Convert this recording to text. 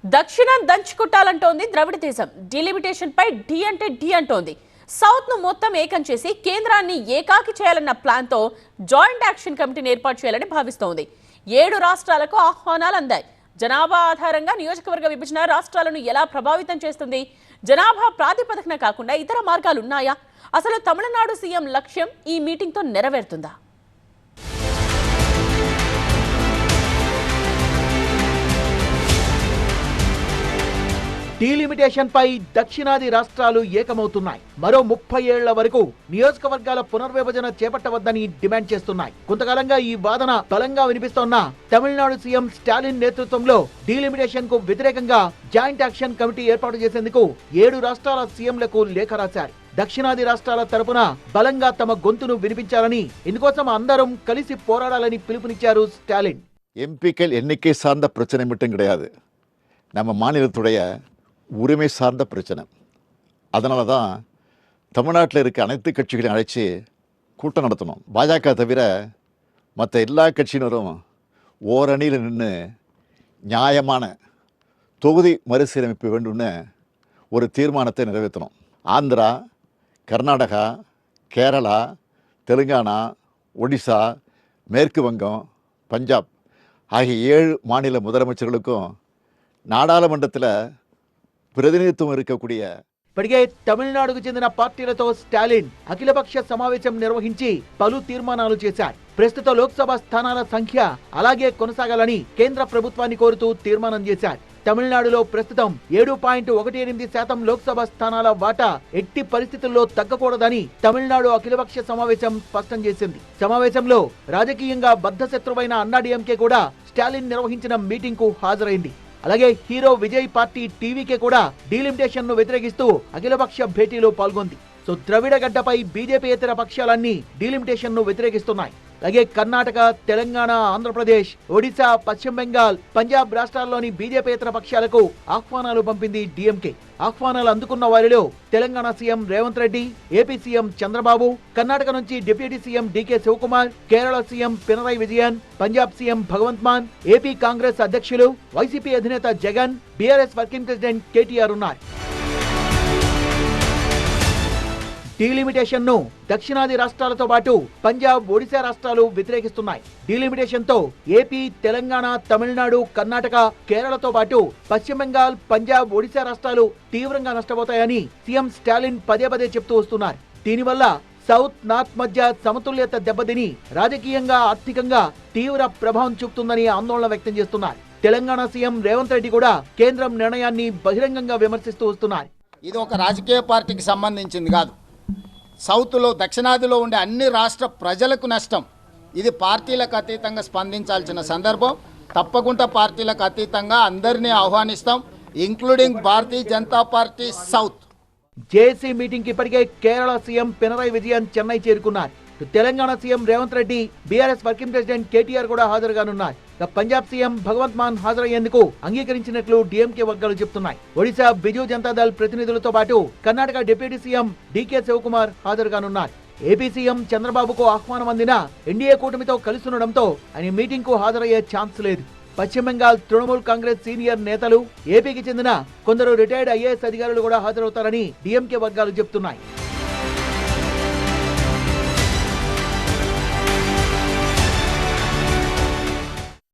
దక్షిణం దంచుకుట్టాలంటోంది ద్రవిడ దేశం. డిలిమిటేషన్ పై డి అంటే డి అంటోంది. సౌత్ ను మొత్తం ఏకం చేసి కేంద్రాన్ని ఏకాకి చేయాలన్న ప్లాన్ తో జాయింట్ యాక్షన్ కమిటీని ఏర్పాటు చేయాలని భావిస్తోంది. 7 రాష్ట్రాలకు ఆహ్వానాలు అందాయి. జనాభా ఆధారంగా నియోజకవర్గ విభజన రాష్ట్రాలను ఎలా ప్రభావితం చేస్తుంది? జనాభా ప్రాతిపదికన కాకుండా ఇతర మార్గాలు ఉన్నాయా? అసలు తమిళనాడు సీఎం లక్ష్యం ఈ మీటింగ్ తో నెరవేరుతుందా? డీలిమిటేషన్ పై దక్షిణాది రాష్ట్రాలు ఏకమవుతున్నాయి. మరో 30 ఏళ్ల వరకు నియోజకవర్గాల పునర్విభజన చేపట్టవద్దని డిమాండ్ చేస్తున్నాయి. కొంతకాలంగా ఈ వాదన బలంగా వినిపిస్తోన్న తమిళనాడు సీఎం స్టాలిన్ నేతృత్వంలో డీలిమిటేషన్ కు వ్యతిరేకంగా జాయింట్ యాక్షన్ కమిటీ ఏర్పాటు చేసేందుకు 7 రాష్ట్రాల సీఎంలకు లేఖ రాశారు. దక్షిణాది రాష్ట్రాల తరపున బలంగా తమ గొంతును వినిపించాలని, ఇందుకోసం అందరం కలిసి పోరాడాలని పిలుపునిచ్చారు స్టాలిన్. எம்பிக்கள் எண்ணிக்கை சார்ந்த பிரச்சனை மட்டும் கிடையாது, நம்ம மாநிலத்துடைய உரிமை சார்ந்த பிரச்சனை. அதனால தான் தமிழ்நாட்டில் இருக்க அனைத்து கட்சிகளையும் அழைச்சி கூட்டம் நடத்தணும். பாஜக தவிர மற்ற எல்லா கட்சியினரும் ஓரணியில் நின்று நியாயமான தொகுதி மறுசீரமைப்பு வேண்டும்னு ஒரு தீர்மானத்தை நிறைவேற்றணும். ஆந்திரா, கர்நாடகா, கேரளா, தெலுங்கானா, ஒடிசா, மேற்கு வங்கம், பஞ்சாப் ஆகிய 7 மாநில முதலமைச்சர்களுக்கும் நாடாளுமன்றத்தில் ప్రతినిధిత్వం இருக்கக்கூடிய ఇప్పటికే తమిళనాడుకు చెందిన పార్టీలతో స్టాలిన్ అఖిలపక్ష సమావేశం నిర్వహించి పలు తీర్మానాలు చేశారు. ప్రస్తుత లోక్సభ స్థానాల సంఖ్య అలాగే కొనసాగాలని కేంద్ర ప్రభుత్వాన్ని కోరుతూ తీర్మానం చేశారు. తమిళనాడులో ప్రస్తుతం 7.18% లోక్సభ స్థానాల వాటా ఎట్టి పరిస్థితుల్లో తగ్గకూడదని తమిళనాడు అఖిలపక్ష సమావేశం స్పష్టం చేసింది. సమావేశంలో రాజకీయంగా బద్ధశత్రువైన అన్నాడీఎంకే కూడా స్టాలిన్ నిర్వహించిన మీటింగ్ కు హాజరైంది. అలాగే హీరో విజయ్ పార్టీ టీవీకే కూడా డీలిమిటేషన్ ను వ్యతిరేకిస్తూ అఖిలపక్ష భేటీలో పాల్గొంది. సో ద్రవిడ గడ్డపై బీజేపీయేతర పక్షాలన్నీ డీలిమిటేషన్ ను వ్యతిరేకిస్తున్నాయి. అలాగే కర్ణాటక, తెలంగాణ, ఆంధ్రప్రదేశ్, ఒడిశా, పశ్చిమ బెంగాల్, పంజాబ్ రాష్ట్రాల్లోని బీజేపీయేతర పక్షాలకు ఆహ్వానాలు పంపింది డీఎంకే. ఆహ్వానాలు అందుకున్న వారిలో Telangana CM Revanth Reddy, AP CM Chandrababu, Karnataka నుంచి deputy CM DK Shivakumar, Kerala CM Pinarayi Vijayan, Punjab CM Bhagwant Mann, AP Congress అధ్యక్షులు, వైసీపీ అధినేత Jagan, BRS working president KTR ఉన్నారు. డీలిమిటేషన్ ను దక్షిణాది రాష్ట్రాలతో పాటు పంజాబ్, ఒడిశా రాష్ట్రాలు వ్యతిరేకిస్తున్నాయి. డీలిమిటేషన్ తో ఏపీ, తెలంగాణ, తమిళనాడు, కర్ణాటక, కేరళతో పాటు పశ్చిమ బెంగాల్, పంజాబ్, ఒడిశా రాష్ట్రాలు తీవ్రంగా నష్టపోతాయని సీఎం స్టాలిన్ పదే పదే చెప్తూ వస్తున్నారు. దీనివల్ల సౌత్, నార్త్ మధ్య సమతుల్యత దెబ్బతిని రాజకీయంగా, ఆర్థికంగా తీవ్ర ప్రభావం చూపుతుందని ఆందోళన వ్యక్తం చేస్తున్నారు. తెలంగాణ సీఎం రేవంత్ రెడ్డి కూడా కేంద్రం నిర్ణయాన్ని బహిరంగంగా విమర్శిస్తూ వస్తున్నారు. ఇది ఒక రాజకీయ పార్టీకి సంబంధించింది కాదు. సౌత్లో, దక్షిణాదిలో ఉండే అన్ని రాష్ట్ర ప్రజలకు నష్టం. ఇది పార్టీలకు అతీతంగా స్పందించాల్సిన సందర్భం. తప్పకుండా పార్టీలకు అతీతంగా అందరినీ ఆహ్వానిస్తాం, including Bharatiya Janata Party south. JAC meeting కి ఇప్పటికే కేరళ సీఎం పినరై విజయన్ చెన్నై చేరుకున్నారు. Telangana CM Revanth Reddy, BRS working president KTR కూడా హాజరుగానున్నారు. పంజాబ్ సీఎం భగవంత్ మాన్ హాజరయ్యేందుకు అంగీకరించినట్లు డీఎంకే వర్గాలు చెబుతున్నాయి. ఒడిశా బిజు జనతాదళ్ ప్రతినిధులతో పాటు Karnataka deputy CM DK Shivakumar హాజరుగానున్నారు. ఏపీ సీఎం చంద్రబాబుకు ఆహ్వానం అందినా ఎన్డీఏ కూటమితో కలిసుండడంతో ఆయన మీటింగ్ కు హాజరయ్యే ఛాన్స్ లేదు. పశ్చిమ బెంగాల్ తృణమూల్ కాంగ్రెస్ సీనియర్ నేతలు, ఏపీకి చెందిన కొందరు రిటైర్డ్ ఐఏఎస్ అధికారులు కూడా హాజరవుతారని డీఎంకే వర్గాలు చెబుతున్నాయి.